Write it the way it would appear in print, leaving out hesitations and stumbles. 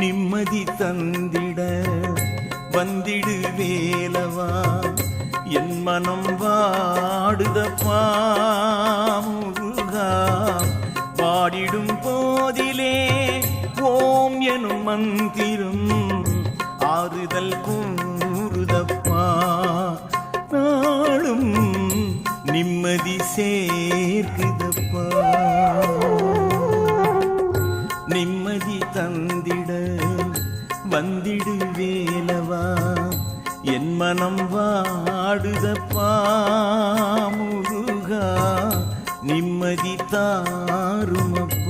நிம்மதி தந்திட வந்திடு வேலவா என் மனம் வாடுதப்பா முருகா வாடிடும் போதிலே ஓம் எனும் மந்திரம் ஆறுதல் கூறுதப்பா நாளும் நிம்மதி சேர்க்குதப்பா நிம்மதி தந்திட வந்திடு வேலவா என் மனம் வாடுதப்பா முருகா நிம்மதி தாருமப்பா